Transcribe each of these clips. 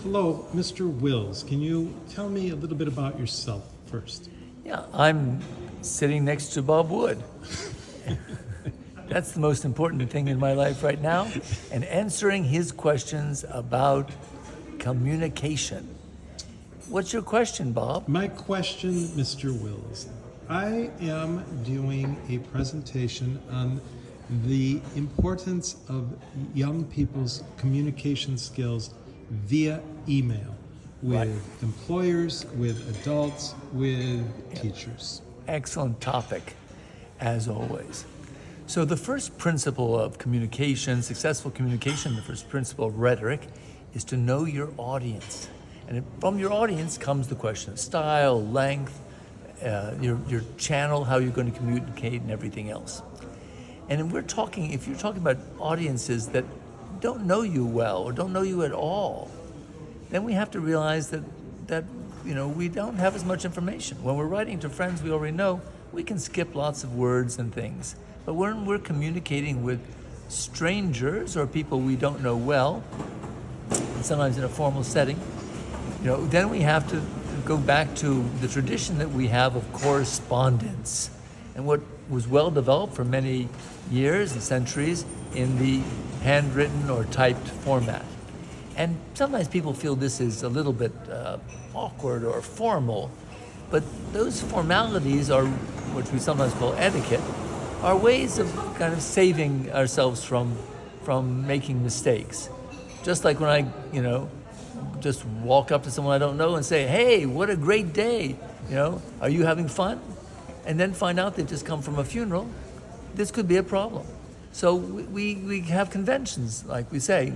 Hello, Mr. Wills. Can you tell me a little bit about yourself first? Yeah, I'm sitting next to Bob Wood. That's the most important thing in my life right now, and answering his questions about communication. What's your question, Bob? My question, Mr. Wills, I am doing a presentation on the importance of young people's communication skills via email with Right. employers, with adults, with teachers. Excellent topic, as always. So the first principle of communication, successful communication, the first principle of rhetoric, is to know your audience. And from your audience comes the question of style, length, your channel, how you're going to communicate, and everything else. And if you're talking about audiences that don't know you well or don't know you at all, then we have to realize that we don't have as much information. When we're writing to friends we already know, we can skip lots of words and things. But when we're communicating with strangers or people we don't know well, and sometimes in a formal setting, then we have to go back to the tradition that we have of correspondence and what was well developed for many years and centuries in the handwritten or typed format. And sometimes people feel this is a little bit awkward or formal, but those formalities are, which we sometimes call etiquette, are ways of kind of saving ourselves from making mistakes. Just like when I, just walk up to someone I don't know and say, "Hey, what a great day! Are you having fun?" And then find out they've just come from a funeral. This could be a problem. So we have conventions, like we say,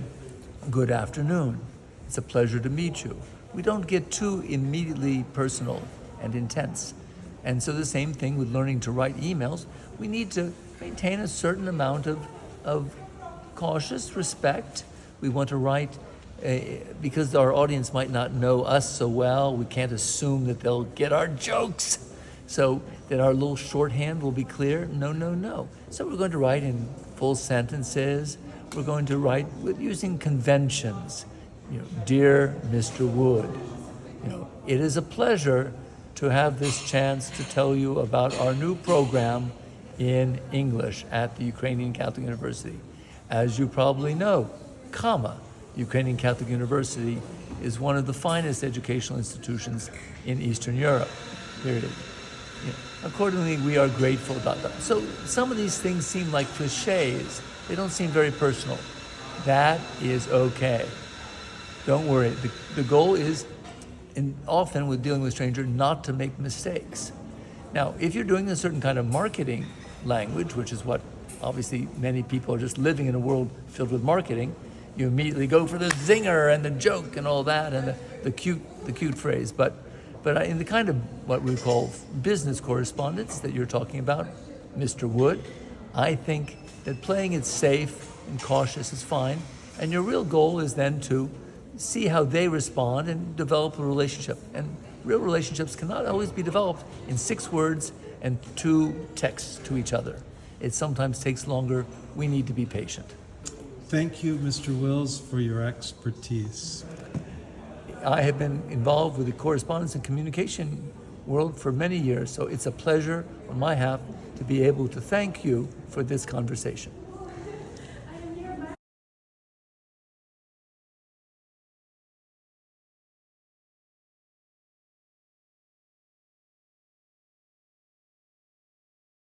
"Good afternoon. It's a pleasure to meet you." We don't get too immediately personal and intense. And so the same thing with learning to write emails. We need to maintain a certain amount of cautious respect. We want to write because our audience might not know us so well. We can't assume that they'll get our jokes, so that our little shorthand will be clear. No. So we're going to write in full sentences. We're going to write using conventions. Dear Mr. Wood, it is a pleasure to have this chance to tell you about our new program in English at the Ukrainian Catholic University. As you probably know, Ukrainian Catholic University is one of the finest educational institutions in Eastern Europe, period. Accordingly, we are grateful. So some of these things seem like cliches. They don't seem very personal. That is okay. Don't worry. The goal is, often with dealing with strangers, not to make mistakes. Now, if you're doing a certain kind of marketing language, which is what obviously many people are just living in a world filled with marketing, you immediately go for the zinger and the joke and all that and the cute phrase. But in the kind of what we call business correspondence that you're talking about, Mr. Wood, I think that playing it safe and cautious is fine. And your real goal is then to see how they respond and develop a relationship. And real relationships cannot always be developed in 6 words and 2 texts to each other. It sometimes takes longer. We need to be patient. Thank you, Mr. Wills, for your expertise. I have been involved with the correspondence and communication world for many years, so it's a pleasure on my behalf to be able to thank you for this conversation.